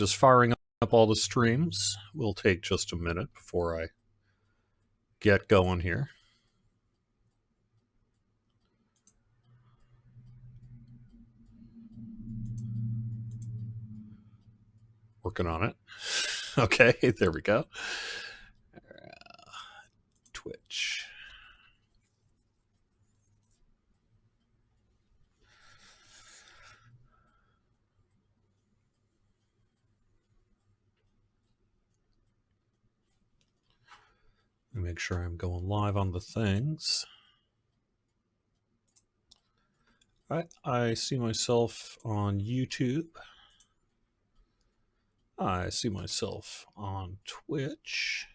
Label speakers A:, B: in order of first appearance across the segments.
A: Just firing up all the streams. Will take just a minute before I get going here. Working on it. Okay, there we go. Twitch. Let me make sure I'm going live on the things. All right, I see myself on YouTube. I see myself on Twitch.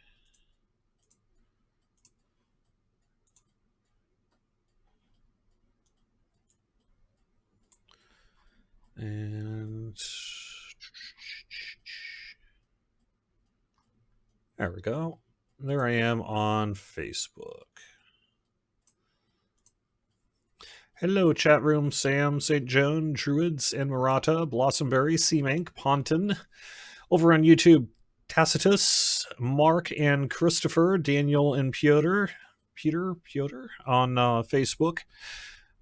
A: And there we go. There I am on Facebook. Hello, chat room. Sam, St. Joan, Druids, and Murata, Blossomberry, Seamank, Ponton. Over on YouTube, Tacitus, Mark and Christopher, Daniel and Piotr on Facebook.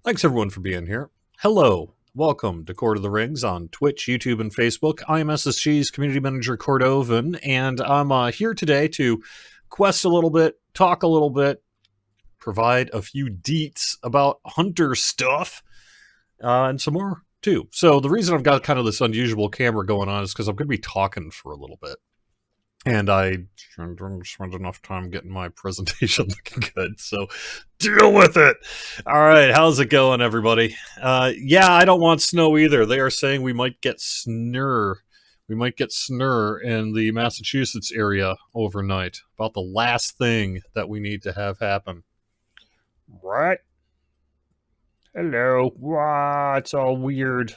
A: Thanks everyone for being here. Hello, welcome to Court of the Rings on Twitch, YouTube, and Facebook. I am SSG's Community Manager Cordovan, and I'm here today to quest a little bit, talk a little bit, provide a few deets about Hunter stuff, and some more too. So the reason I've got kind of this unusual camera going on is because I'm going to be talking for a little bit. And I didn't spend enough time getting my presentation looking good, so deal with it. All right, how's it going, everybody? Yeah, I don't want snow either. They are saying we might get snur. We might get snur in the Massachusetts area overnight. About the last thing that we need to have happen. Right? Hello. Wow, it's all weird.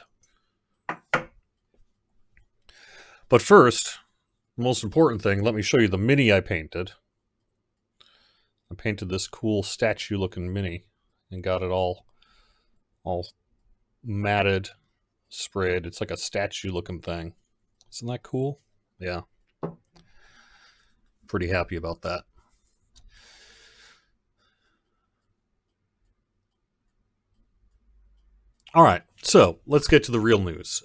A: But first, the most important thing, let me show you the mini I painted. I painted this cool statue-looking mini and got it all matted, sprayed. It's like a statue-looking thing. Isn't that cool? Yeah. Pretty happy about that. All right, so let's get to the real news.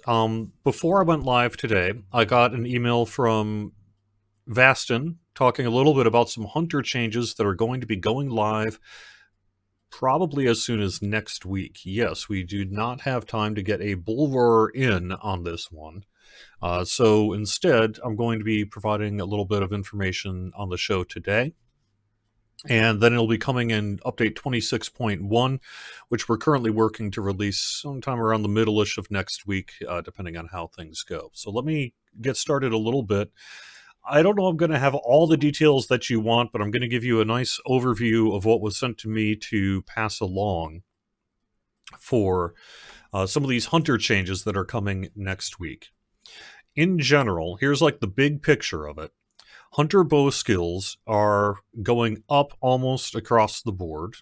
A: Before I went live today, I got an email from Vastin talking a little bit about some Hunter changes that are going to be going live probably as soon as next week. Yes, we do not have time to get a bullroarer in on this one. So instead, I'm going to be providing a little bit of information on the show today. And then it'll be coming in update 26.1, which we're currently working to release sometime around the middle-ish of next week, depending on how things go. So let me get started a little bit. I don't know if I'm going to have all the details that you want, but I'm going to give you a nice overview of what was sent to me to pass along for some of these Hunter changes that are coming next week. In general, here's like the big picture of it. Hunter bow skills are going up almost across the board.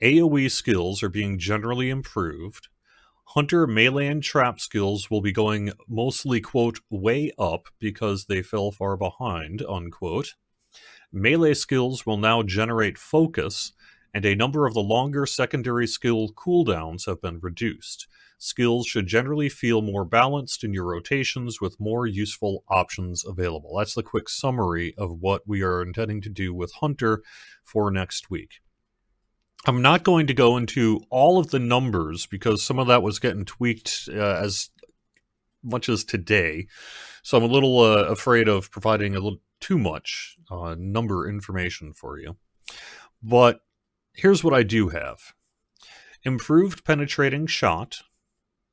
A: AoE skills are being generally improved. Hunter melee and trap skills will be going mostly, quote, way up because they fell far behind, unquote. Melee skills will now generate focus, and a number of the longer secondary skill cooldowns have been reduced. Skills should generally feel more balanced in your rotations with more useful options available. That's the quick summary of what we are intending to do with Hunter for next week. I'm not going to go into all of the numbers because some of that was getting tweaked as much as today. So I'm a little afraid of providing a little too much number information for you. But here's what I do have. Improved penetrating shot.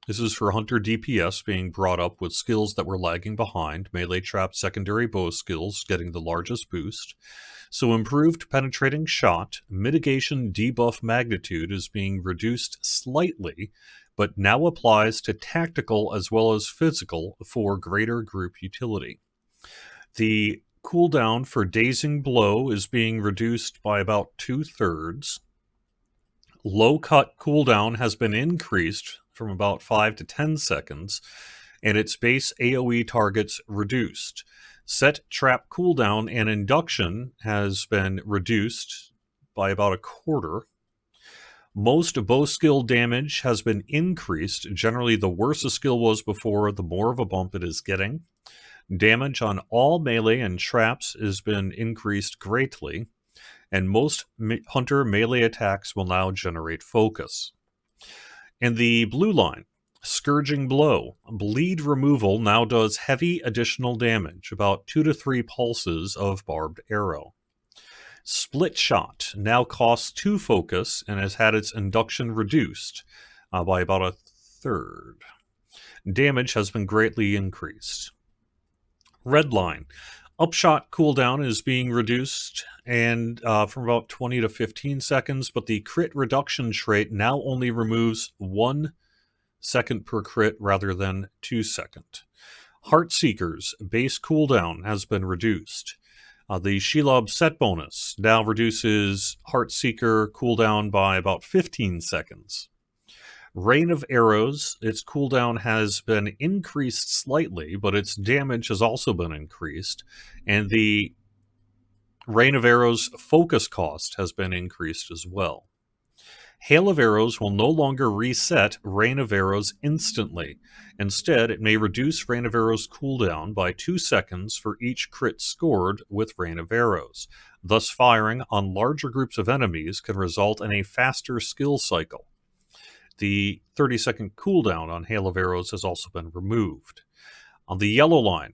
A: This is for Hunter DPS being brought up with skills that were lagging behind. Melee trap secondary bow skills getting the largest boost. So improved penetrating shot, mitigation debuff magnitude is being reduced slightly, but now applies to tactical as well as physical for greater group utility. The cooldown for dazing blow is being reduced by about 2/3. Low cut cooldown has been increased from about 5 to 10 seconds, and its base AoE targets reduced. Set trap cooldown and induction has been reduced by about a quarter. Most bow skill damage has been increased. Generally, the worse a skill was before, the more of a bump it is getting. Damage on all melee and traps has been increased greatly, and most hunter melee attacks will now generate focus. In the blue line, Scourging Blow. Bleed removal now does heavy additional damage, about 2 to 3 pulses of barbed arrow. Split Shot now costs 2 focus and has had its induction reduced by about a third. Damage has been greatly increased. Red line. Upshot cooldown is being reduced and from about 20 to 15 seconds, but the crit reduction trait now only removes 1 second per crit rather than 2 seconds. Heartseeker's base cooldown has been reduced. The Shelob set bonus now reduces Heartseeker cooldown by about 15 seconds. Rain of Arrows, its cooldown has been increased slightly, but its damage has also been increased, and the Rain of Arrows focus cost has been increased as well. Hail of Arrows will no longer reset Rain of Arrows instantly. Instead, it may reduce Rain of Arrows cooldown by 2 seconds for each crit scored with Rain of Arrows. Thus, firing on larger groups of enemies can result in a faster skill cycle. The 30-second cooldown on Hail of Arrows has also been removed. On the yellow line,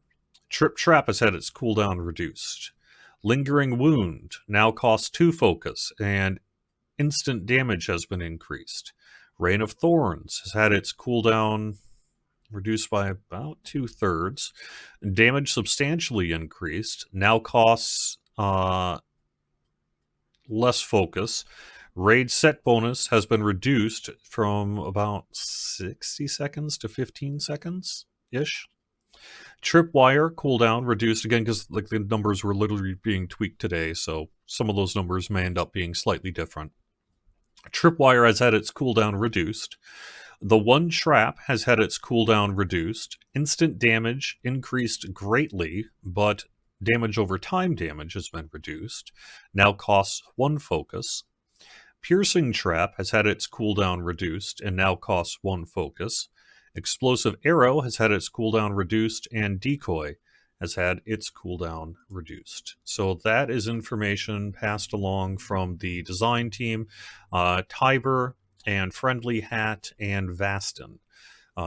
A: Trip Trap has had its cooldown reduced. Lingering Wound now costs 2 focus, and instant damage has been increased. Rain of Thorns has had its cooldown reduced by about 2/3. Damage substantially increased, now costs less focus. Raid set bonus has been reduced from about 60 seconds to 15 seconds-ish. Tripwire cooldown reduced again because the numbers were literally being tweaked today, so some of those numbers may end up being slightly different. Tripwire has had its cooldown reduced. The one trap has had its cooldown reduced. Instant damage increased greatly, but damage over time damage has been reduced. Now costs 1 focus. Piercing Trap has had its cooldown reduced and now costs 1 focus. Explosive Arrow has had its cooldown reduced, and Decoy has had its cooldown reduced. So that is information passed along from the design team. Tiber and Friendly Hat and Vastin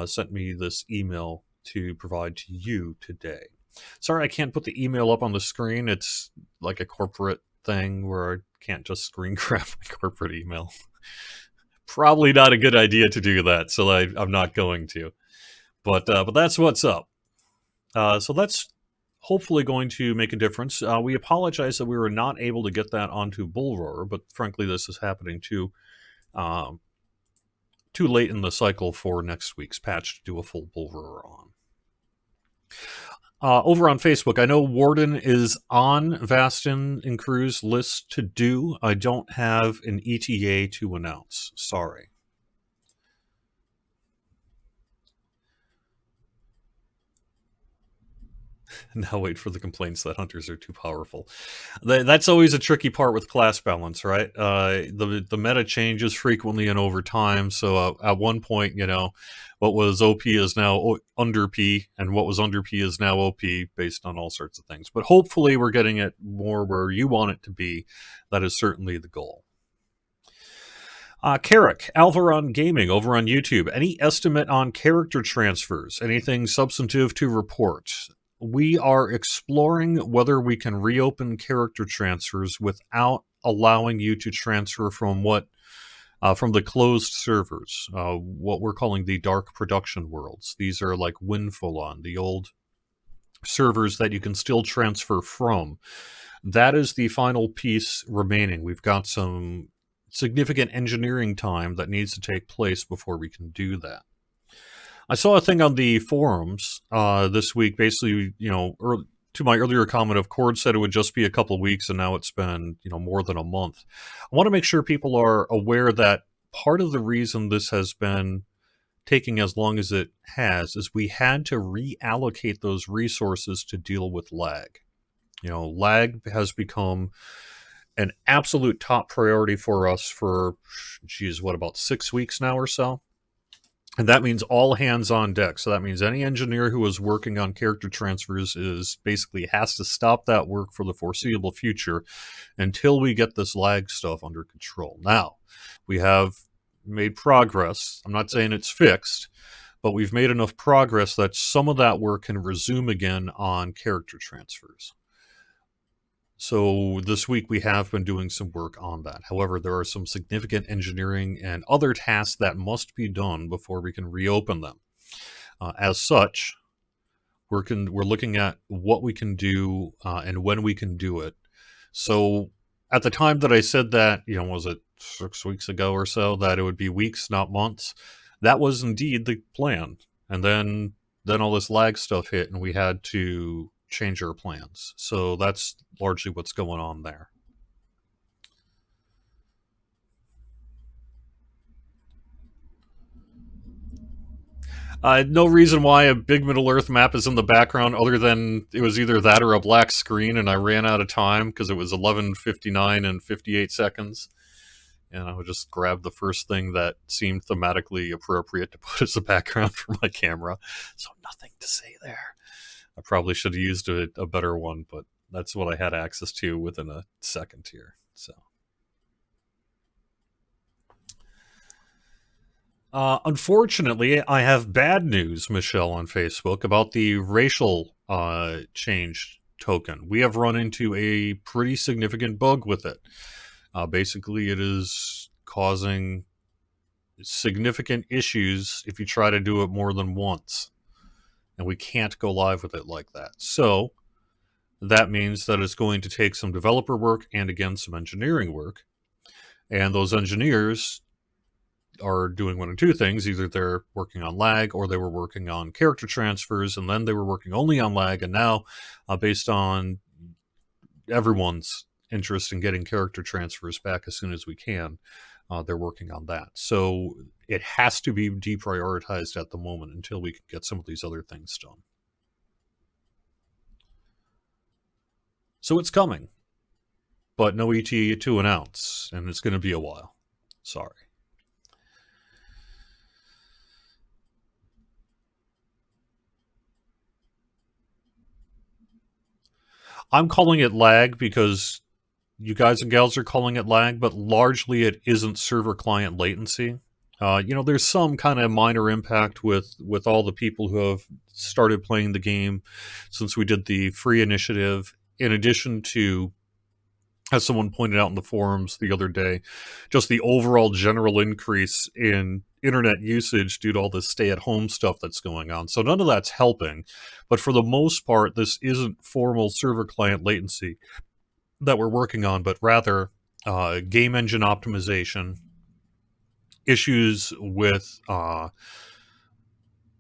A: sent me this email to provide to you today. Sorry I can't put the email up on the screen. It's like a corporate thing where I can't just screen grab my corporate email. Probably not a good idea to do that, so I'm not going to. But that's what's up. So that's hopefully going to make a difference. We apologize that we were not able to get that onto Bullroarer, but frankly this is happening too late in the cycle for next week's patch to do a full Bullroarer on. Over on Facebook, I know Warden is on Vastin and Crew's list to do. I don't have an ETA to announce. Sorry. Now wait for the complaints that hunters are too powerful. That's always a tricky part with class balance, right? The meta changes frequently and over time. So at one point, what was OP is now under P, and what was under P is now OP based on all sorts of things. But hopefully we're getting it more where you want it to be. That is certainly the goal. Carrick, Alvaron Gaming over on YouTube. Any estimate on character transfers? Anything substantive to report? We are exploring whether we can reopen character transfers without allowing you to transfer from the closed servers, what we're calling the dark production worlds. These are like Winfulon, the old servers that you can still transfer from. That is the final piece remaining. We've got some significant engineering time that needs to take place before we can do that. I saw a thing on the forums this week, basically, to my earlier comment of Cord said it would just be a couple of weeks, and now it's been, more than a month. I want to make sure people are aware that part of the reason this has been taking as long as it has is we had to reallocate those resources to deal with lag. Lag has become an absolute top priority for us for, geez, what, about 6 weeks now or so? And that means all hands on deck. So that means any engineer who is working on character transfers is basically has to stop that work for the foreseeable future until we get this lag stuff under control. Now, we have made progress. I'm not saying it's fixed, but we've made enough progress that some of that work can resume again on character transfers. So this week we have been doing some work on that. However, there are some significant engineering and other tasks that must be done before we can reopen them. As such, we're looking at what we can do and when we can do it. So at the time that I said that, was it 6 weeks ago or so, that it would be weeks, not months? That was indeed the plan. And then all this lag stuff hit, and we had to change our plans. So that's largely what's going on there. No reason why a big Middle Earth map is in the background other than it was either that or a black screen, and I ran out of time because it was 11:59 and 58 seconds. And I would just grab the first thing that seemed thematically appropriate to put as a background for my camera. So nothing to say there. I probably should have used a better one, but that's what I had access to within a second here. So, unfortunately, I have bad news, Michelle, on Facebook about the racial change token. We have run into a pretty significant bug with it. Basically, it is causing significant issues if you try to do it more than once. And we can't go live with it like that. So that means that it's going to take some developer work and, again, some engineering work. And those engineers are doing one of two things. Either they're working on lag or they were working on character transfers, and then they were working only on lag. And now, based on everyone's interest in getting character transfers back as soon as we can, they're working on that. So it has to be deprioritized at the moment until we can get some of these other things done. So it's coming, but no ETA to announce, and it's going to be a while. Sorry. I'm calling it lag because you guys and gals are calling it lag, but largely it isn't server client latency. There's some kind of minor impact with all the people who have started playing the game since we did the free initiative, in addition to, as someone pointed out in the forums the other day, just the overall general increase in internet usage due to all this stay-at-home stuff that's going on. So none of that's helping, but for the most part, this isn't formal server client latency that we're working on, but rather game engine optimization, issues with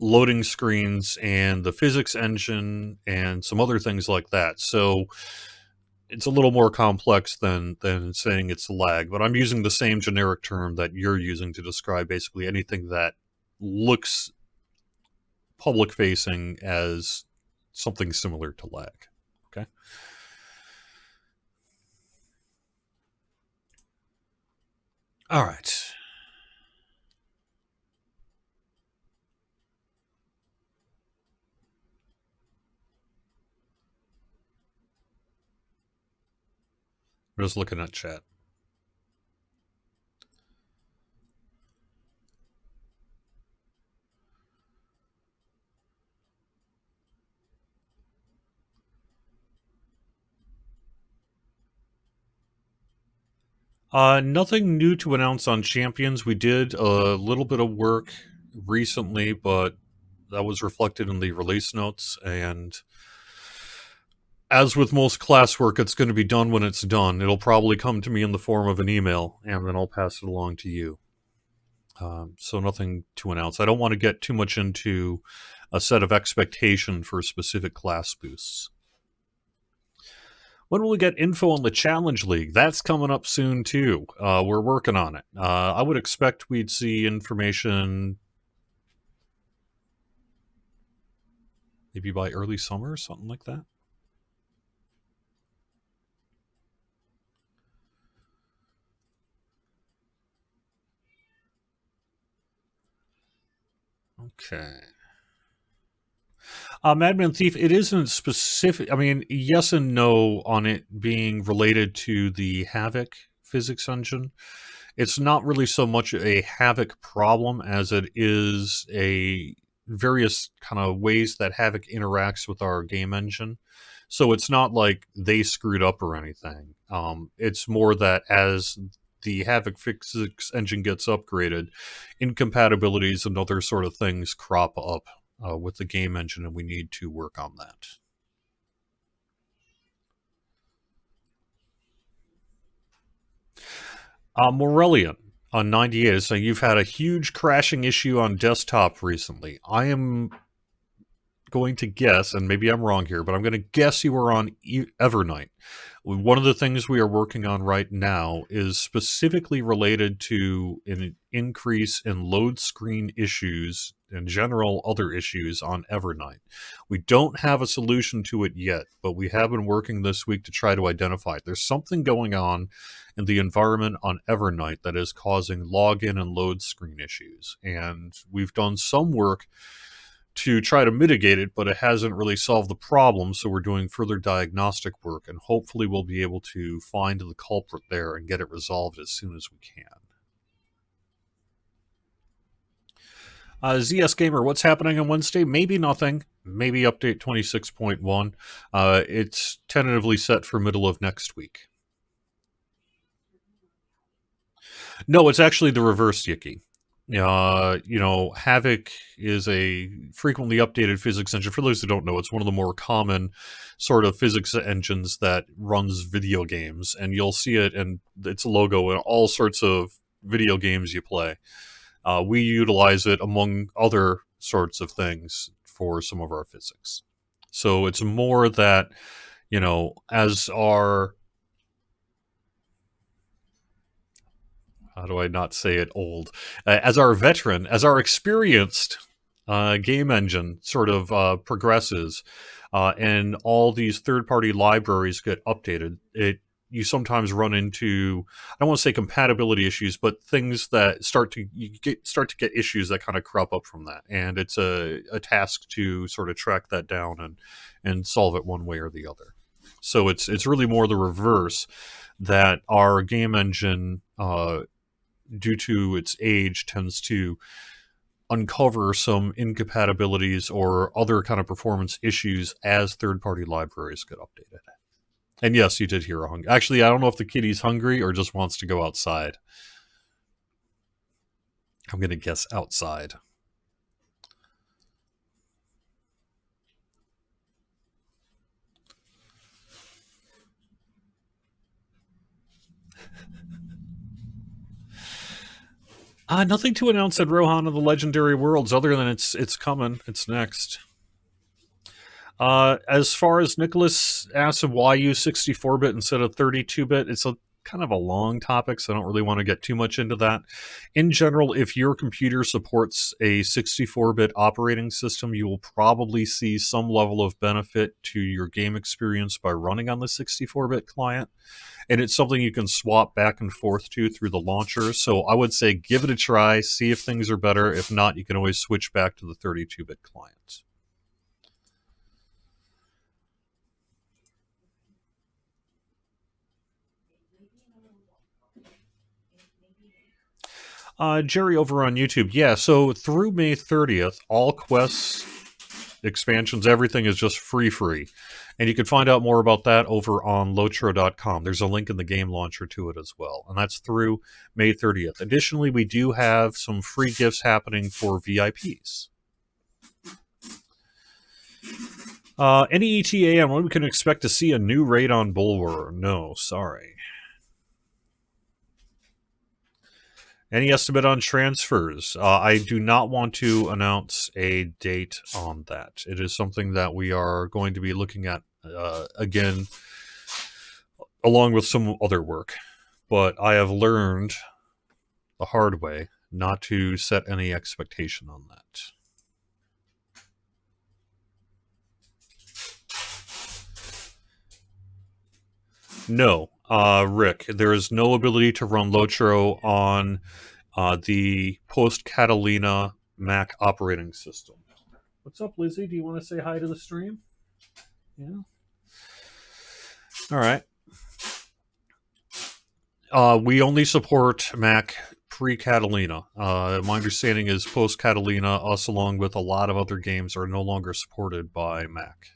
A: loading screens and the physics engine and some other things like that. So it's a little more complex than saying it's lag, but I'm using the same generic term that you're using to describe basically anything that looks public facing as something similar to lag. Okay. All right. I'm just looking at chat. Nothing new to announce on Champions. We did a little bit of work recently, but that was reflected in the release notes. And as with most classwork, it's going to be done when it's done. It'll probably come to me in the form of an email, and then I'll pass it along to you. So nothing to announce. I don't want to get too much into a set of expectation for specific class boosts. When will we get info on the Challenge League? That's coming up soon, too. We're working on it. I would expect we'd see information Maybe by early summer, something like that. Okay. Madman Thief, it isn't specific. I mean, yes and no on it being related to the Havoc physics engine. It's not really so much a Havoc problem as it is a various kind of ways that Havoc interacts with our game engine. So it's not like they screwed up or anything. It's more that as the Havoc physics engine gets upgraded, incompatibilities and other sort of things crop up with the game engine, and we need to work on that. Morellian on 98 is saying you've had a huge crashing issue on desktop recently. I am going to guess, and maybe I'm wrong here, but I'm going to guess you were on Evernight. One of the things we are working on right now is specifically related to an increase in load screen issues and general other issues on Evernight. We don't have a solution to it yet, but we have been working this week to try to identify it. There's something going on in the environment on Evernight that is causing login and load screen issues, and we've done some work to try to mitigate it, but it hasn't really solved the problem, so we're doing further diagnostic work, and hopefully we'll be able to find the culprit there and get it resolved as soon as we can. ZS Gamer, what's happening on Wednesday? Maybe nothing. Maybe update 26.1. It's tentatively set for middle of next week. No, it's actually the reverse, Yiki. Havoc is a frequently updated physics engine. For those who don't know, it's one of the more common sort of physics engines that runs video games, and you'll see it and its logo in all sorts of video games you play. We utilize it among other sorts of things for some of our physics. So it's more that, as our, how do I not say it old? As our veteran, as our experienced game engine sort of progresses, and all these third-party libraries get updated, you sometimes run into, I don't want to say compatibility issues, but things that start to get issues that kind of crop up from that, and it's a task to sort of track that down and solve it one way or the other. So it's really more the reverse, that our game engine, due to its age, tends to uncover some incompatibilities or other kind of performance issues as third-party libraries get updated. And yes, you did hear a hunger. Actually, I don't know if the kitty's hungry or just wants to go outside. I'm going to guess outside. Nothing to announce at Rohan of the Legendary Worlds other than it's coming. It's next. As far as Nicholas asked why use 64-bit instead of 32-bit, it's a kind of a long topic, so I don't really want to get too much into that. In general, if your computer supports a 64-bit operating system, you will probably see some level of benefit to your game experience by running on the 64-bit client. And it's something you can swap back and forth to through the launcher. So I would say give it a try, see if things are better. If not, you can always switch back to the 32-bit client. Jerry over on YouTube. Yeah, so through May 30th, all quests, expansions, everything is just free. And you can find out more about that over on lotro.com. There's a link in the game launcher to it as well. And that's through May 30th. Additionally, we do have some free gifts happening for VIPs. Any ETA on when we can expect to see a new raid on Bulwer? No, sorry. Any estimate on transfers? I do not want to announce a date on that. It is something that we are going to be looking at again, along with some other work. But I have learned the hard way not to set any expectation on that. No, Rick, there is no ability to run Lotro on the post Catalina Mac operating system. What's up, Lizzie? Do you want to say hi to the stream? Yeah. All right. We only support Mac pre-Catalina. My understanding is post-Catalina, us along with a lot of other games, are no longer supported by Mac.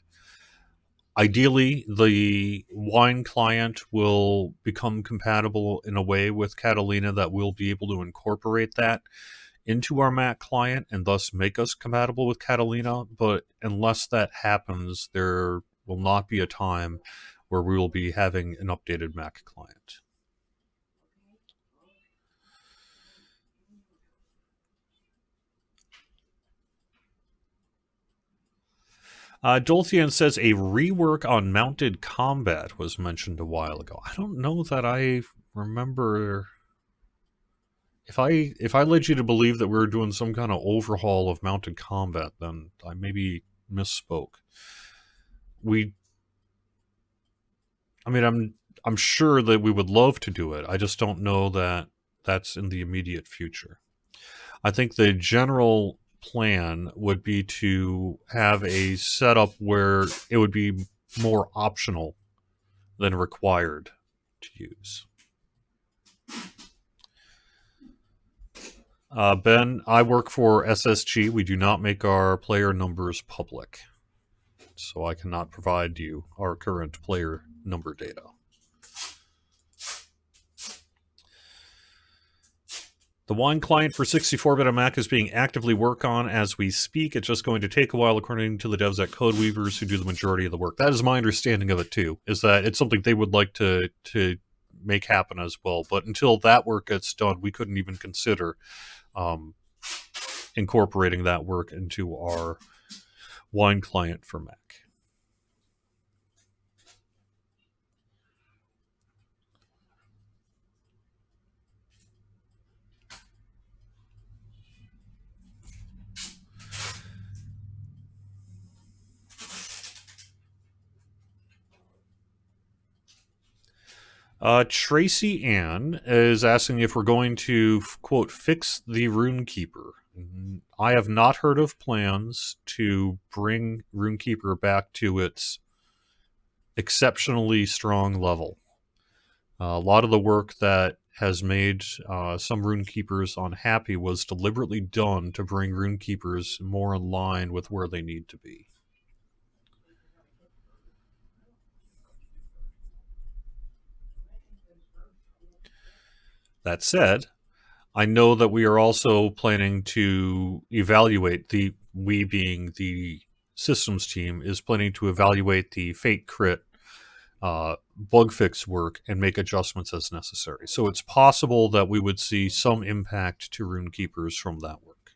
A: Ideally, the Wine client will become compatible in a way with Catalina that we'll be able to incorporate that into our Mac client and thus make us compatible with Catalina. But unless that happens, there will not be a time where we will be having an updated Mac client. Dolthian says a rework on mounted combat was mentioned a while ago. I don't know that I remember. If I led you to believe that we were doing some kind of overhaul of mounted combat, then I maybe misspoke. I'm sure that we would love to do it. I just don't know that that's in the immediate future. I think the general plan would be to have a setup where it would be more optional than required to use. Ben, I work for SSG. We do not make our player numbers public, so I cannot provide you our current player number data. The Wine client for 64-bit on Mac is being actively worked on as we speak. It's just going to take a while, according to the devs at Codeweavers, who do the majority of the work. That is my understanding of it, too, is that it's something they would like to make happen as well. But until that work gets done, we couldn't even consider incorporating that work into our Wine client for Mac. Tracy Ann is asking if we're going to, quote, fix the Runekeeper. I have not heard of plans to bring Runekeeper back to its exceptionally strong level. A lot of the work that has made some Runekeepers unhappy was deliberately done to bring Runekeepers more in line with where they need to be. That said, I know that we are also planning to evaluate we being the systems team, is planning to evaluate the Fate Crit bug fix work and make adjustments as necessary. So it's possible that we would see some impact to Runekeepers from that work.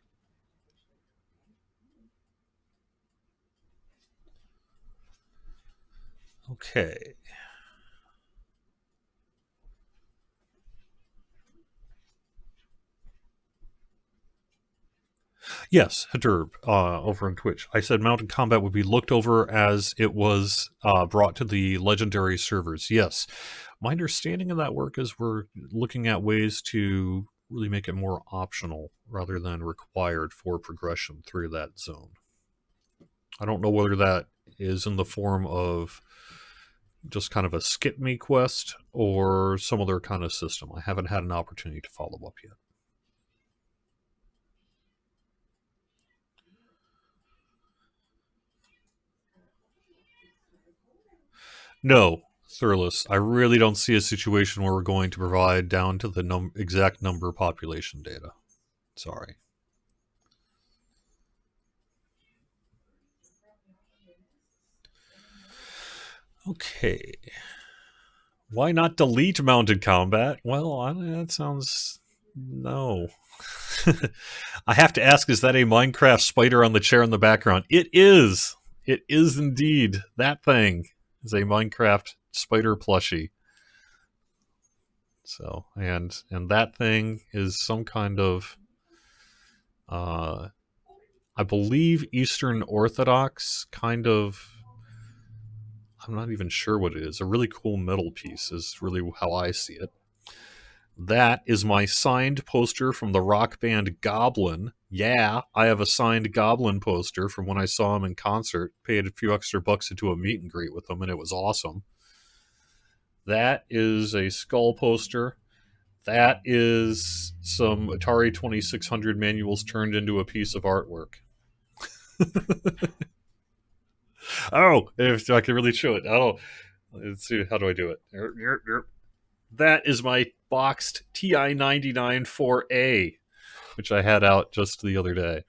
A: Okay. Yes, Haderb, over on Twitch. I said mounted combat would be looked over as it was brought to the legendary servers. Yes. My understanding of that work is we're looking at ways to really make it more optional rather than required for progression through that zone. I don't know whether that is in the form of just kind of a skip me quest or some other kind of system. I haven't had an opportunity to follow up yet. No, Thurless, I really don't see a situation where we're going to provide down to the exact number population data. Sorry. Okay. Why not delete mounted combat? Well, that sounds... No. I have to ask, is that a Minecraft spider on the chair in the background? It is! It is indeed. That thing is a Minecraft spider plushie. So, and that thing is some kind of, I believe, Eastern Orthodox kind of, I'm not even sure what it is. A really cool metal piece is really how I see it. That is my signed poster from the rock band Goblin. Yeah, I have a signed Goblin poster from when I saw him in concert. Paid a few extra bucks to do a meet and greet with him, and it was awesome. That is a skull poster. That is some Atari 2600 manuals turned into a piece of artwork. Oh, if I can really show it. Oh, let's see. How do I do it? That is my boxed TI-99 4A, which I had out just the other day.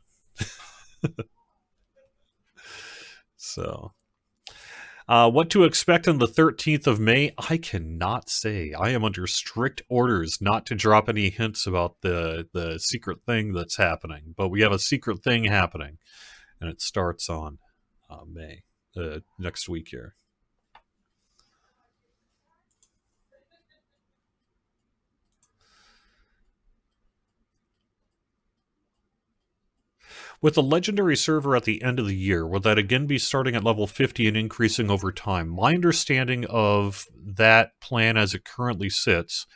A: So, what to expect on the 13th of May, I cannot say. I am under strict orders not to drop any hints about the secret thing that's happening. But we have a secret thing happening, and it starts on May, next week here. With a legendary server at the end of the year, will that again be starting at level 50 and increasing over time? My understanding of that plan as it currently sits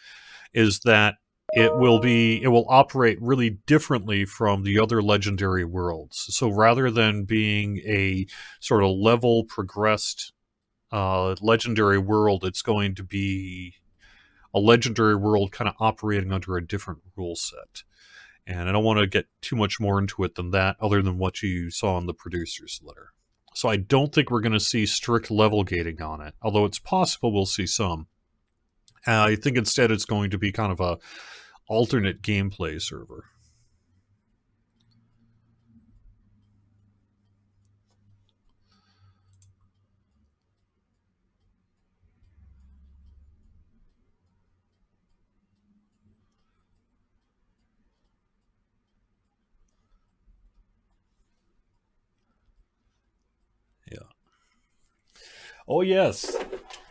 A: is that it will operate really differently from the other legendary worlds. So rather than being a sort of level progressed legendary world, it's going to be a legendary world kind of operating under a different rule set. And I don't want to get too much more into it than that, other than what you saw in the producer's letter. So I don't think we're going to see strict level gating on it, although it's possible we'll see some. I think instead it's going to be kind of a alternate gameplay server. Yeah. Oh yes,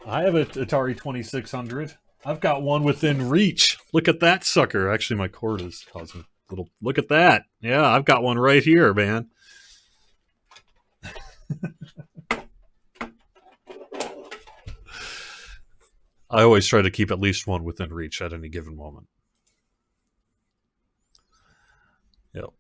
A: I have an Atari 2600. I've got one within reach. Look at that sucker. Actually, my cord is causing a little. Look at that. Yeah, I've got one right here, man. I always try to keep at least one within reach at any given moment. Yep.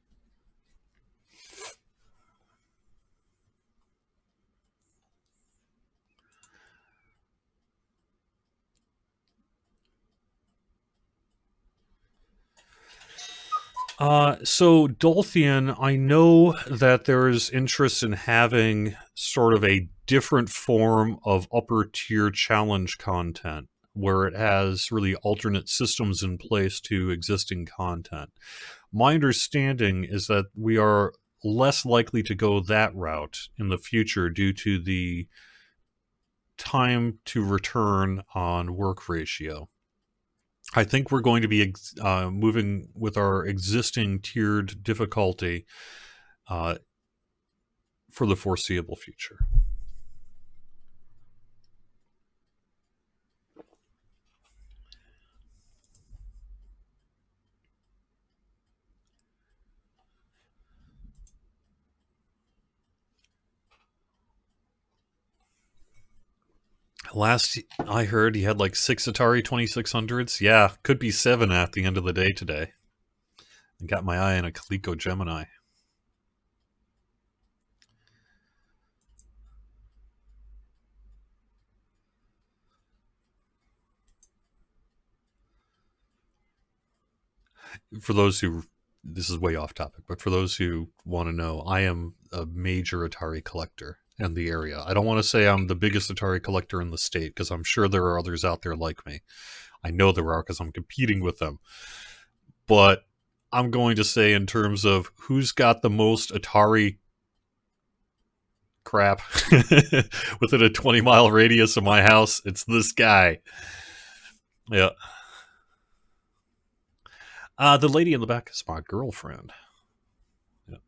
A: So Dolthian, I know that there is interest in having sort of a different form of upper tier challenge content where it has really alternate systems in place to existing content. My understanding is that we are less likely to go that route in the future due to the time to return on work ratio. I think we're going to be moving with our existing tiered difficulty uh, for the foreseeable future. Last I heard, he had like 6 Atari 2600s. Yeah, could be 7 at the end of the day today. I got my eye on a Coleco Gemini. For those who, this is way off topic, but for those who want to know, I am a major Atari collector in the area. I don't want to say I'm the biggest Atari collector in the state, because I'm sure there are others out there like me. I know there are because I'm competing with them. But I'm going to say, in terms of who's got the most Atari crap within a 20-mile radius of my house, it's this guy. Yeah. The lady in the back is my girlfriend. Yeah.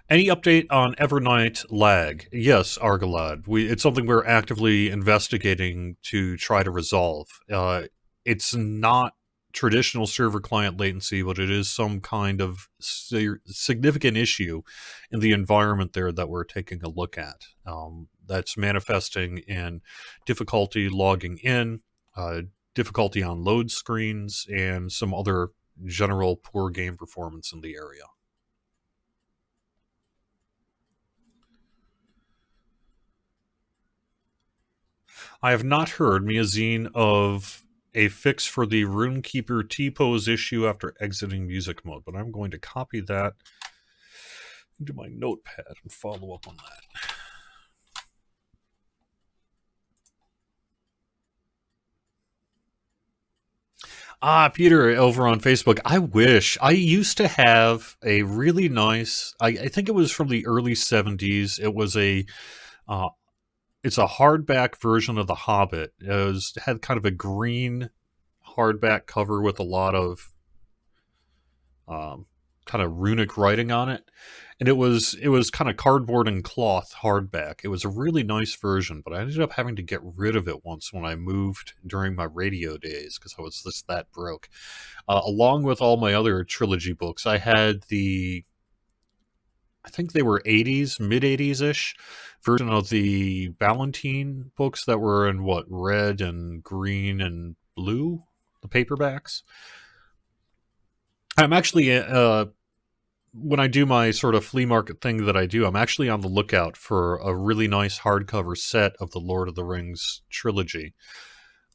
A: Any update on Evernight lag? Yes, Argalad. It's something we're actively investigating to try to resolve. It's not traditional server client latency, but it is some kind of significant issue in the environment there that we're taking a look at. That's manifesting in difficulty logging in, difficulty on load screens, and some other general poor game performance in the area. I have not heard, Miazine, of a fix for the Runekeeper T-pose issue after exiting music mode, but I'm going to copy that into my notepad and follow up on that. Peter over on Facebook. I wish. I used to have a really nice, I think it was from the early 70s. It was uh, it's a hardback version of The Hobbit. Had kind of a green hardback cover with a lot of kind of runic writing on it, and it was kind of cardboard and cloth hardback. It was a really nice version, but I ended up having to get rid of it once when I moved during my radio days because I was just that broke. Along with all my other trilogy books, I had I think they were 80s, mid 80s ish version of the Ballantine books that were in what, red and green and blue, the paperbacks. I'm actually when I do my sort of flea market thing that I do, I'm actually on the lookout for a really nice hardcover set of the Lord of the Rings trilogy.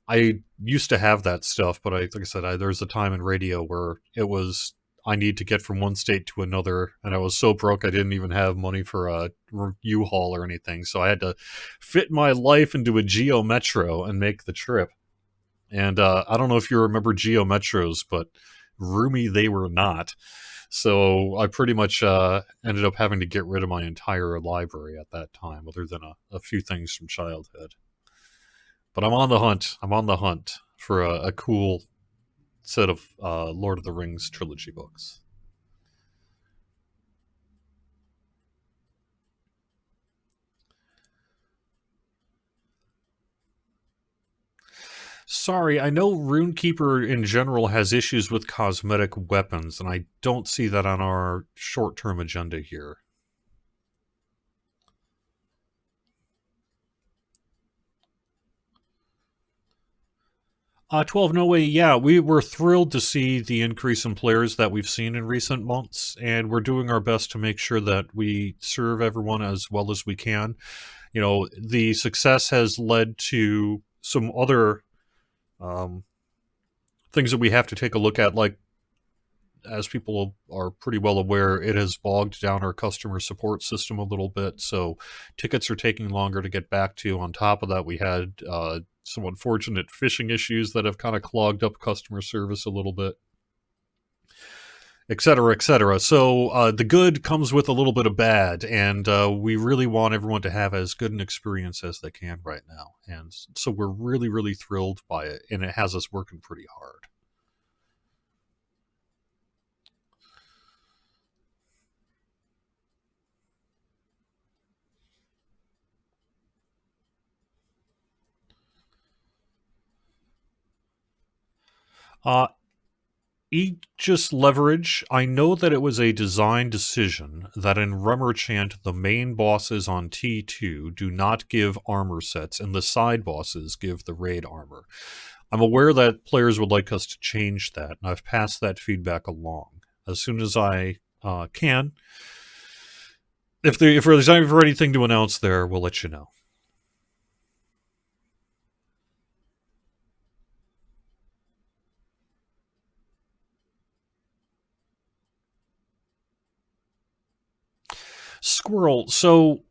A: I used to have that stuff, but like I said, there's a time in radio where it was I need to get from one state to another, and I was so broke I didn't even have money for a U-Haul or anything, so I had to fit my life into a Geo Metro and make the trip. And I don't know if you remember Geo Metros, but roomy they were not. So I pretty much ended up having to get rid of my entire library at that time, other than a few things from childhood. But I'm on the hunt. I'm on the hunt for a cool set of Lord of the Rings trilogy books. Sorry, I know Runekeeper in general has issues with cosmetic weapons, and I don't see that on our short-term agenda here. 12 No Way, yeah, we were thrilled to see the increase in players that we've seen in recent months, and we're doing our best to make sure that we serve everyone as well as we can. You know, the success has led to some other um, things that we have to take a look at, like as people are pretty well aware, it has bogged down our customer support system a little bit. So tickets are taking longer to get back to. On top of that, we had some unfortunate phishing issues that have kind of clogged up customer service a little bit, et cetera, et cetera. So the good comes with a little bit of bad, and we really want everyone to have as good an experience as they can right now. And so we're really, really thrilled by it, and it has us working pretty hard. Uh, Aegis Leverage, I know that it was a design decision that in Rummerchant the main bosses on T2 do not give armor sets and the side bosses give the raid armor. I'm aware that players would like us to change that, and I've passed that feedback along. As soon as I can, if there's ever anything to announce there, we'll let you know. Squirrel, so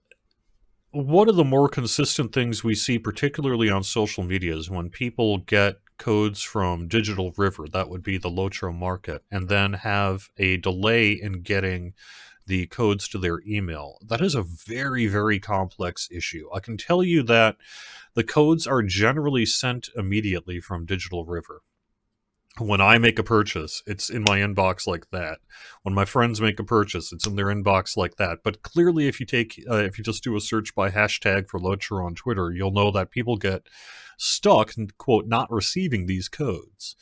A: one of the more consistent things we see, particularly on social media, is when people get codes from Digital River, that would be the Lotro market, and then have a delay in getting the codes to their email. That is a very, very complex issue. I can tell you that the codes are generally sent immediately from Digital River. When I make a purchase, it's in my inbox like that. When my friends make a purchase, it's in their inbox like that. But clearly, if you just do a search by hashtag for Locher on Twitter, you'll know that people get stuck and quote not receiving these codes.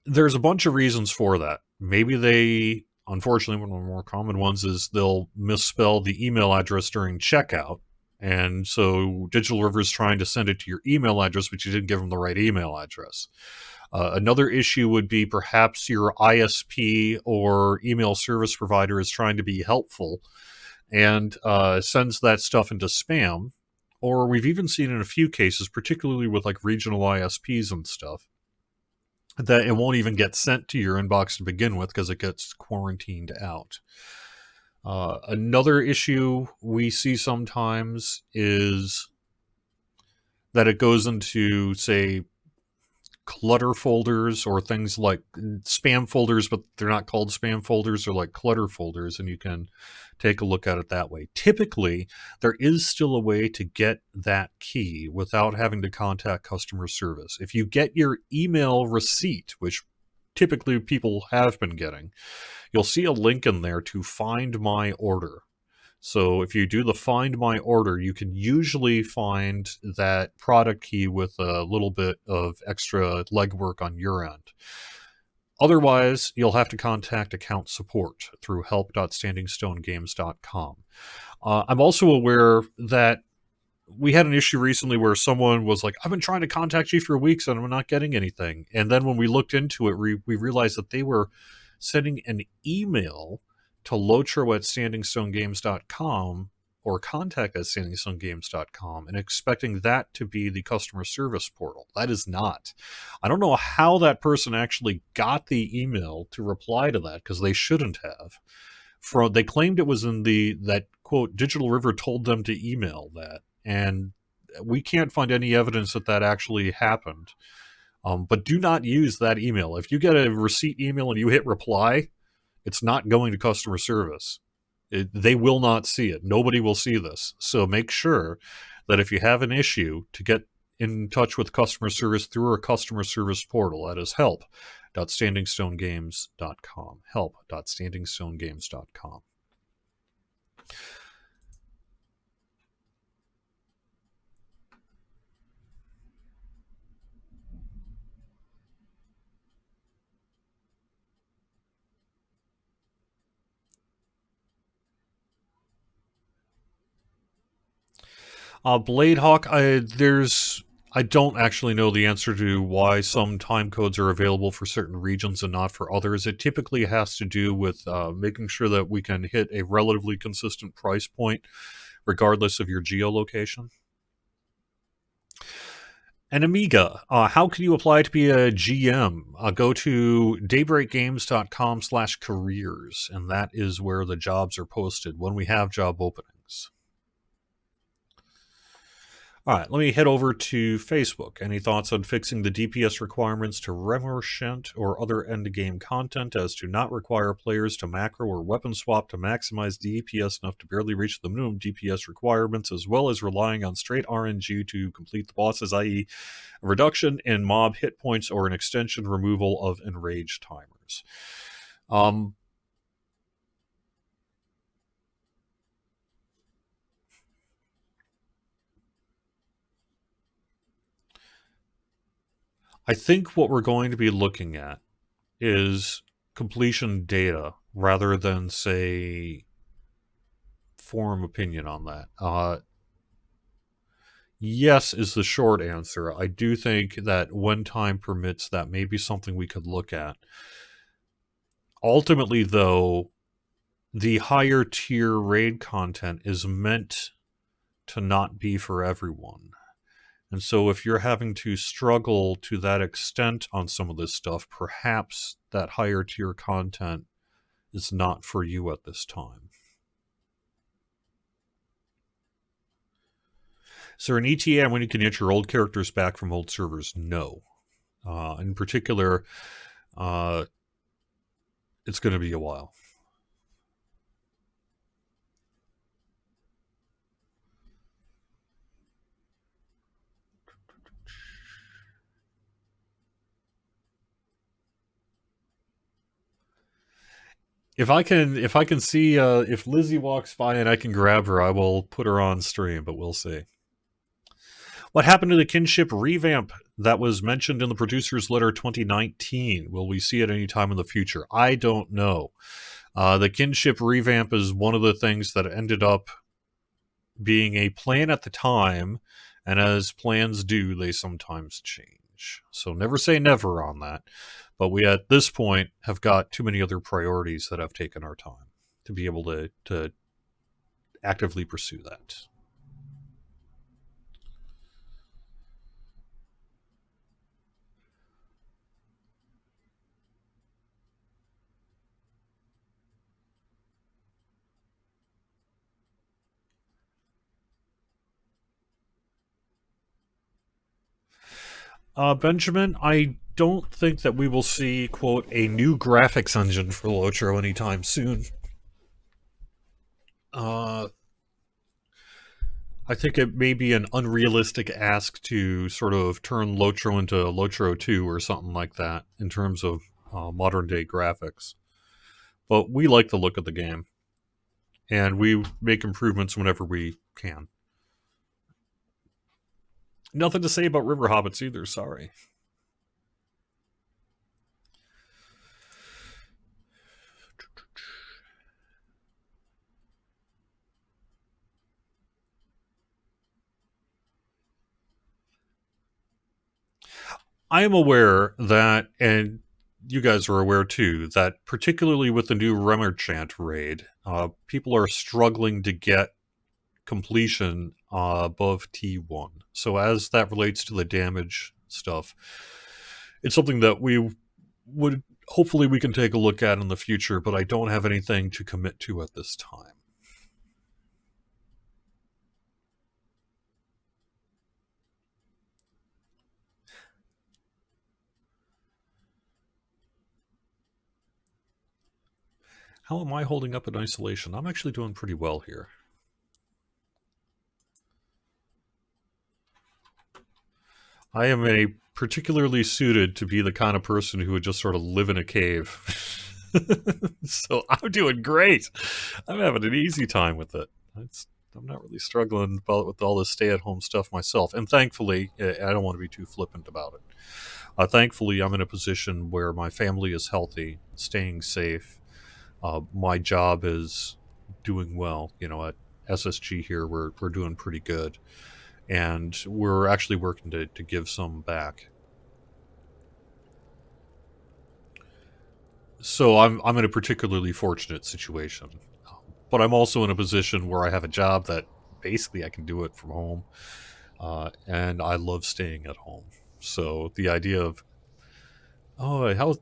A: There's a bunch of reasons for that. Maybe they, unfortunately, one of the more common ones is they'll misspell the email address during checkout. And so Digital River's trying to send it to your email address, but you didn't give them the right email address. Another issue would be perhaps your ISP or email service provider is trying to be helpful and sends that stuff into spam. Or we've even seen in a few cases, particularly with like regional ISPs and stuff, that it won't even get sent to your inbox to begin with because it gets quarantined out. Another issue we see sometimes is that it goes into, say, clutter folders or things like spam folders, but they're not called spam folders, they're like clutter folders, and you can take a look at it that way. Typically, there is still a way to get that key without having to contact customer service. If you get your email receipt, which typically people have been getting, you'll see a link in there to find my order. So if you do the find my order, you can usually find that product key with a little bit of extra legwork on your end. Otherwise, you'll have to contact account support through help.standingstonegames.com. I'm also aware that we had an issue recently where someone was like, I've been trying to contact you for weeks and I'm not getting anything. And then when we looked into it, we realized that they were sending an email to lotro@standingstonegames.com or contact@standingstonegames.com and expecting that to be the customer service portal. That is not. I don't know how that person actually got the email to reply to that because they shouldn't have. They claimed it was in that quote Digital River told them to email that, and we can't find any evidence that that actually happened. But do not use that email. If you get a receipt email and you hit reply, it's not going to customer service. They will not see it. Nobody will see this. So make sure that if you have an issue, to get in touch with customer service through our customer service portal. That is help.standingstonegames.com. Help.standingstonegames.com. Bladehawk, I don't actually know the answer to why some time codes are available for certain regions and not for others. It typically has to do with making sure that we can hit a relatively consistent price point regardless of your geolocation. And Amiga, how can you apply to be a GM? Go to daybreakgames.com/careers, and that is where the jobs are posted when we have job openings. All right, let me head over to Facebook. Any thoughts on fixing the DPS requirements to Remerchant or other endgame content as to not require players to macro or weapon swap to maximize DPS enough to barely reach the minimum DPS requirements, as well as relying on straight RNG to complete the bosses, i.e. a reduction in mob hit points or an extension removal of enrage timers? I think what we're going to be looking at is completion data rather than, say, forum opinion on that. Yes is the short answer. I do think that when time permits, that may be something we could look at. Ultimately, though, the higher tier raid content is meant to not be for everyone. And so if you're having to struggle to that extent on some of this stuff, perhaps that higher tier content is not for you at this time. Is there an ETA when you can get your old characters back from old servers? No. In particular, it's going to be a while. if I can see if Lizzie walks by and I can grab her, I will put her on stream. But we'll see. What happened to the kinship revamp that was mentioned in the producer's letter 2019? Will we see it any time in the future? I don't know. The kinship revamp is one of the things that ended up being a plan at the time, and as plans do, they sometimes change. So never say never on that. But we, at this point, have got too many other priorities that have taken our time to be able to actively pursue that. Benjamin, I don't think that we will see, quote, a new graphics engine for Lotro anytime soon. Uh, I think it may be an unrealistic ask to sort of turn Lotro into Lotro 2 or something like that in terms of modern day graphics. But we like the look of the game, and we make improvements whenever we can. Nothing to say about River Hobbits either, sorry. I am aware that, and you guys are aware too, that particularly with the new Remerchant raid, people are struggling to get completion above T1. So as that relates to the damage stuff, it's something that we would hopefully we can take a look at in the future, but I don't have anything to commit to at this time. How am I holding up in isolation? I'm actually doing pretty well here. I am a particularly suited to be the kind of person who would just sort of live in a cave. So I'm doing great. I'm having an easy time with it. I'm not really struggling with all this stay-at-home stuff myself. And thankfully, I don't want to be too flippant about it. Thankfully, I'm in a position where my family is healthy, staying safe. My job is doing well. You know, at SSG here, we're doing pretty good, and we're actually working to give some back. So I'm in a particularly fortunate situation, but I'm also in a position where I have a job that basically I can do it from home, and I love staying at home. So the idea of, oh, how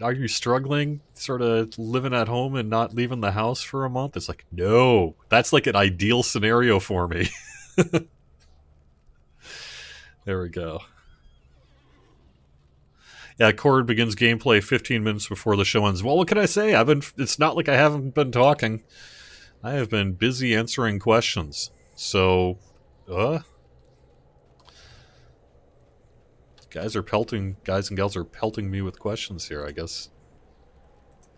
A: are you struggling, sort of living at home and not leaving the house for a month? It's like, no, that's like an ideal scenario for me. There we go. Yeah, Cord begins gameplay 15 minutes before the show ends. Well, what can I say? It's not like I haven't been talking. I have been busy answering questions. So, guys and gals are pelting me with questions here. I guess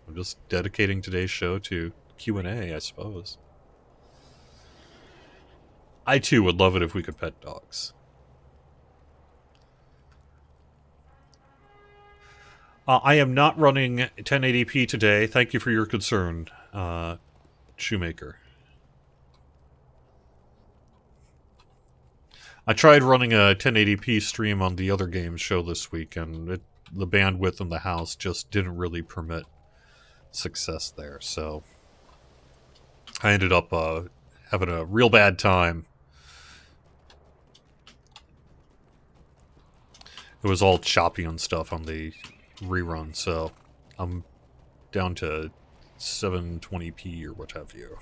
A: I'm just dedicating today's show to Q&A, I suppose. I too would love it if we could pet dogs. I am not running 1080p today. Thank you for your concern, Shoemaker. I tried running a 1080p stream on the other games show this week, and the bandwidth in the house just didn't really permit success there. So I ended up having a real bad time. It was all choppy and stuff on the rerun, so I'm down to 720p or what have you.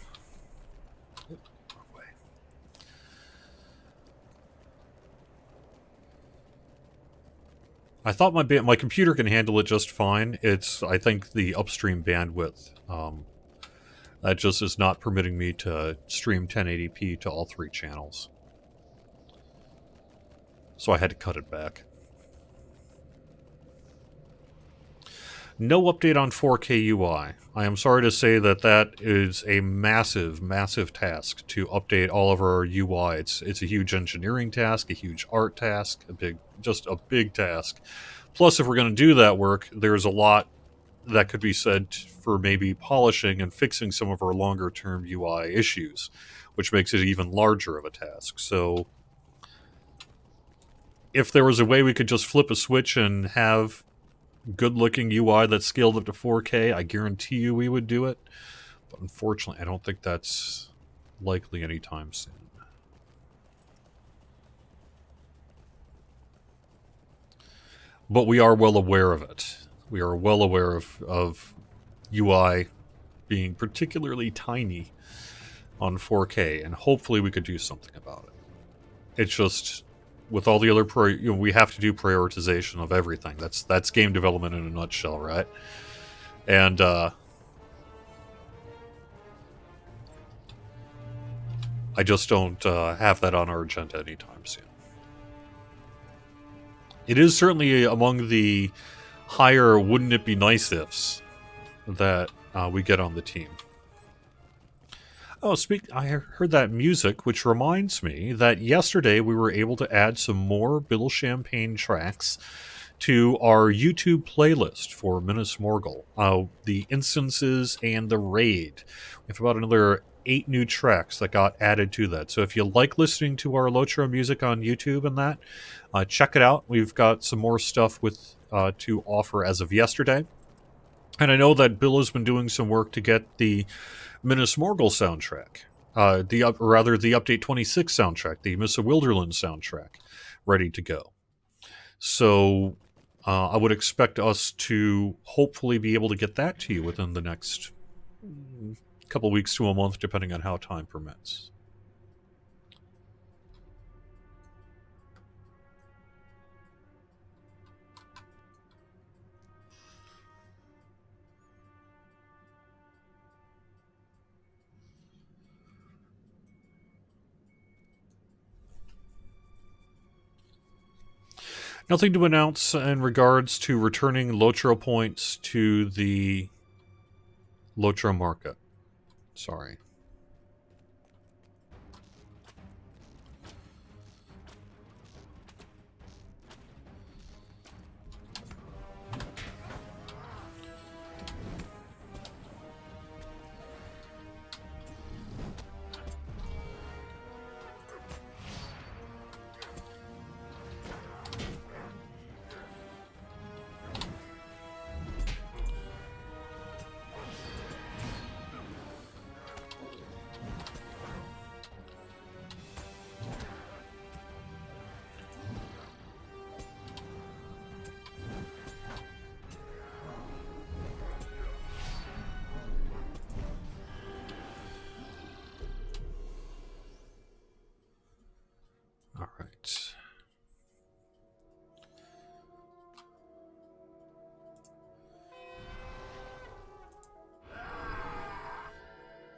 A: I thought my computer can handle it just fine. It's, I think, the upstream bandwidth that just is not permitting me to stream 1080p to all three channels. So I had to cut it back. No update on 4K UI. I am sorry to say that that is a massive, massive task to update all of our UI. It's a huge engineering task, a huge art task, just a big task. Plus, if we're going to do that work, there's a lot that could be said for maybe polishing and fixing some of our longer term UI issues, which makes it even larger of a task. So, if there was a way we could just flip a switch and have good looking UI that's scaled up to 4K, I guarantee you we would do it. But unfortunately, I don't think that's likely anytime soon. But we are well aware of it. We are well aware of UI being particularly tiny on 4K, and hopefully we could do something about it. It's just, with all the other we have to do prioritization of everything. That's game development in a nutshell, right? And I just don't have that on our agenda anytime soon. It is certainly among the higher wouldn't it be nice ifs that we get on the team. Oh, I heard that music, which reminds me that yesterday we were able to add some more Bill Champagne tracks to our YouTube playlist for Minas Morgul. The instances and the raid. We have about another 8 new tracks that got added to that. So if you like listening to our Lotro music on YouTube and that, check it out. We've got some more stuff to offer as of yesterday. And I know that Bill has been doing some work to get the Minas Morgul soundtrack, the Update 26 soundtrack, the Miss Wilderland soundtrack, ready to go. So I would expect us to hopefully be able to get that to you within the next couple weeks to a month, depending on how time permits. Nothing to announce in regards to returning Lotro points to the Lotro market. Sorry.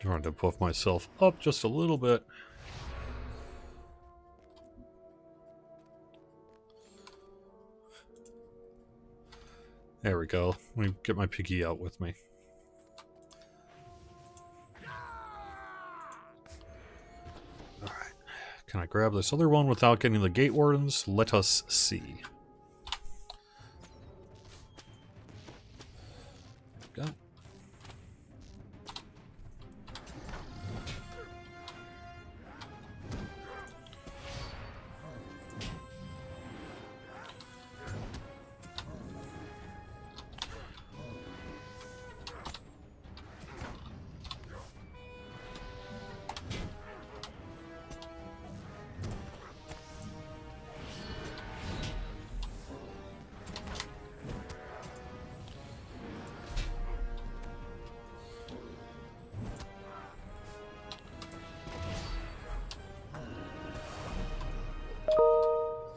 A: Trying to puff myself up just a little bit. There we go. Let me get my piggy out with me. Alright. Can I grab this other one without getting the gate wardens? Let us see. Go.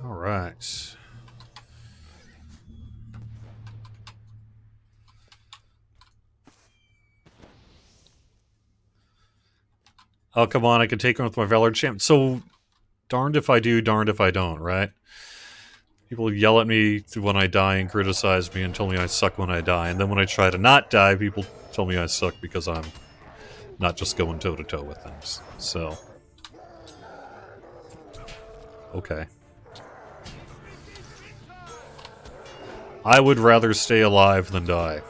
A: Alright. Oh, come on, I can take him with my Valor Champ. So, darned if I do, darned if I don't, right? People yell at me when I die and criticize me and tell me I suck when I die. And then when I try to not die, people tell me I suck because I'm not just going toe-to-toe with things. So, okay. I would rather stay alive than die.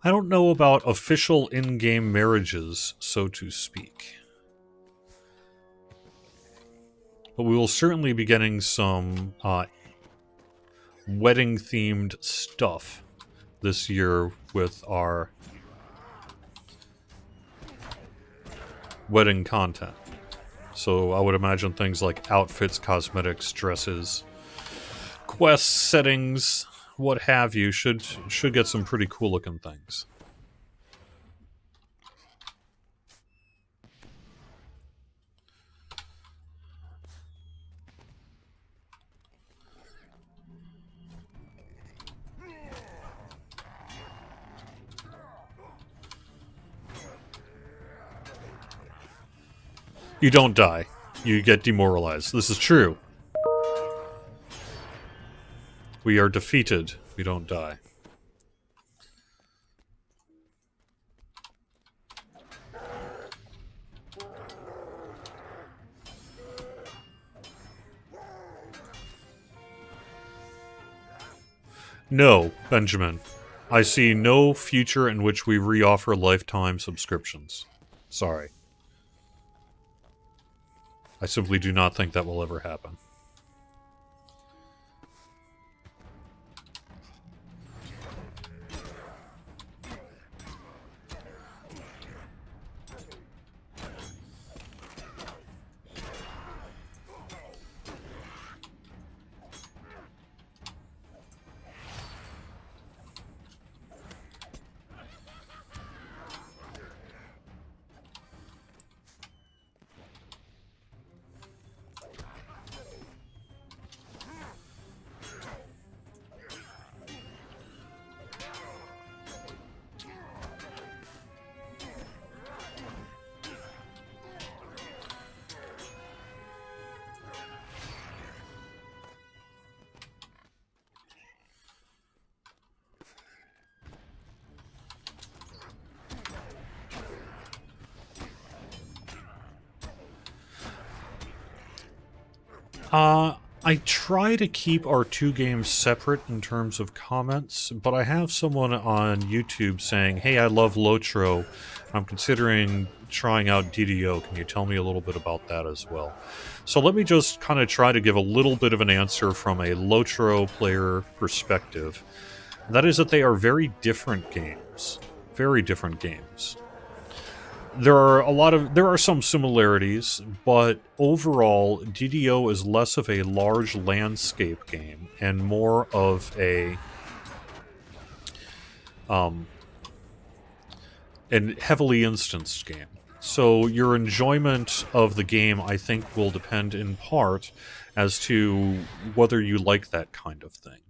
A: I don't know about official in-game marriages, so to speak. But we will certainly be getting some wedding-themed stuff this year with our wedding content. So I would imagine things like outfits, cosmetics, dresses, quest settings, what have you, should get some pretty cool looking things. You don't die. You get demoralized. This is true. We are defeated. We don't die. No, Benjamin. I see no future in which we reoffer lifetime subscriptions. Sorry. I simply do not think that will ever happen. I try to keep our two games separate in terms of comments, but I have someone on YouTube saying, hey, I love Lotro. I'm considering trying out DDO. Can you tell me a little bit about that as well? So let me just kind of try to give a little bit of an answer from a Lotro player perspective. That is that they are very different games. Very different games. There are some similarities, but overall, DDO is less of a large landscape game and more of a heavily instanced game. So your enjoyment of the game, I think, will depend in part as to whether you like that kind of thing.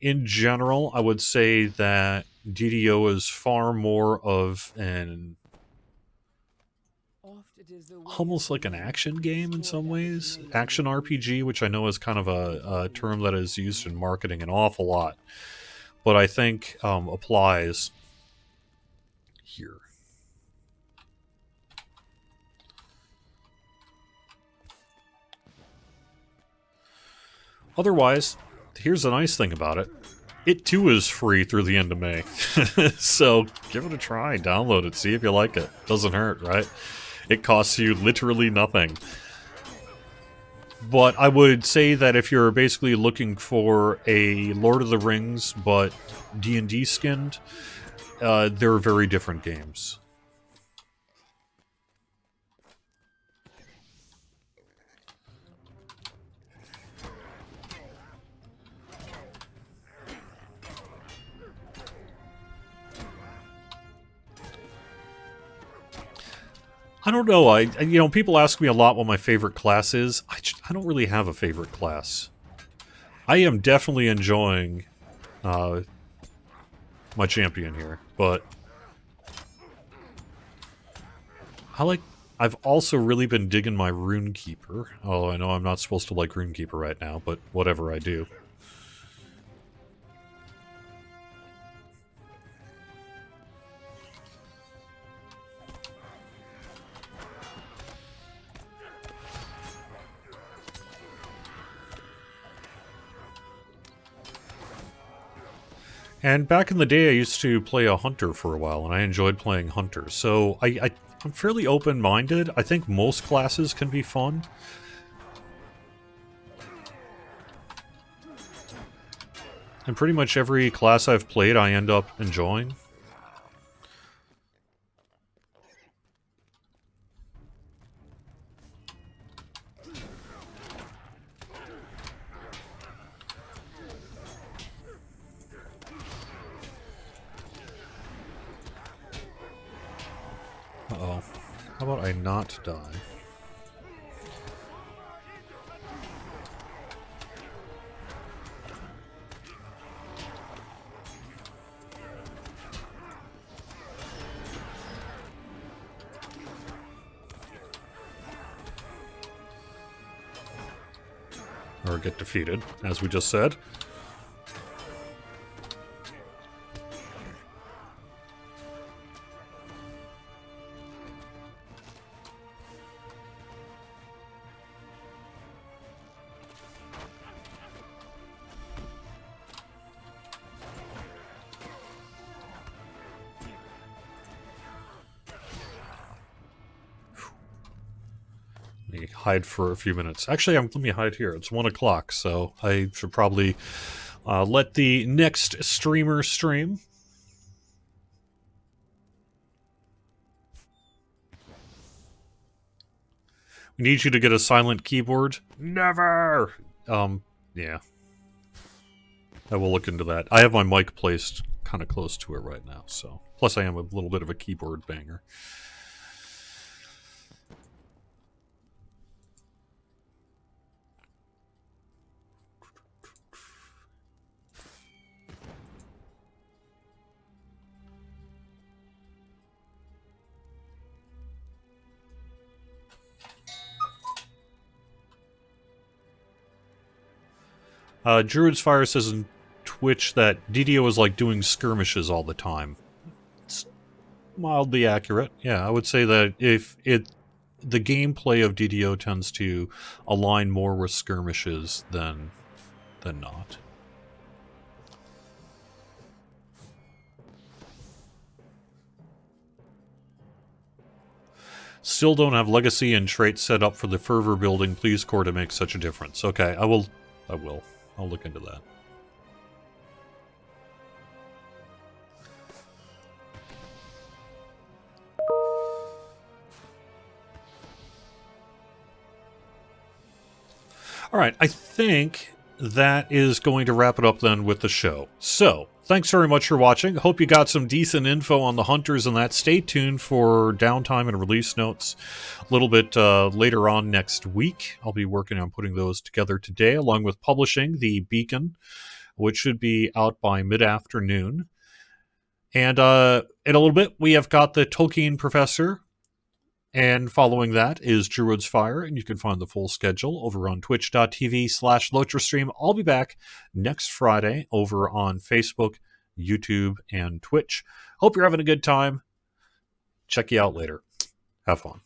A: In general, I would say that DDO is far more of an almost like an action game in some ways. Action RPG, which I know is kind of a term that is used in marketing an awful lot, but I think applies here. Otherwise, here's the nice thing about it. It too is free through the end of May. So give it a try, download it, see if you like it. Doesn't hurt, right? It costs you literally nothing. But I would say that if you're basically looking for a Lord of the Rings but D&D skinned, they're very different games. I don't know. People ask me a lot what my favorite class is. I don't really have a favorite class. I am definitely enjoying my champion here, but I've also really been digging my Runekeeper. Oh, I know I'm not supposed to like Runekeeper right now, but whatever, I do. And back in the day, I used to play a hunter for a while, and I enjoyed playing hunter. So I'm fairly open-minded. I think most classes can be fun. And pretty much every class I've played, I end up enjoying. Uh-oh. How about I not die? Or get defeated, as we just said. Let me hide for a few minutes. Actually, let me hide here. It's 1 o'clock, so I should probably let the next streamer stream. We need you to get a silent keyboard. Never! Yeah. I will look into that. I have my mic placed kind of close to it right now, so. Plus I am a little bit of a keyboard banger. Druid's Fire says in Twitch that DDO is like doing skirmishes all the time. It's mildly accurate. Yeah, I would say that the gameplay of DDO tends to align more with skirmishes than not. Still don't have legacy and trait set up for the fervor building. Please, core, to make such a difference. Okay, I will. I'll look into that. Alright, I think that is going to wrap it up then with the show. So, thanks very much for watching. Hope you got some decent info on the hunters and that. Stay tuned for downtime and release notes a little bit later on next week. I'll be working on putting those together today, along with publishing the Beacon, which should be out by mid-afternoon. And in a little bit, we have got the Tolkien Professor. And following that is Druid's Fire, and you can find the full schedule over on twitch.tv/LotraStream. I'll be back next Friday over on Facebook, YouTube, and Twitch. Hope you're having a good time. Check you out later. Have fun.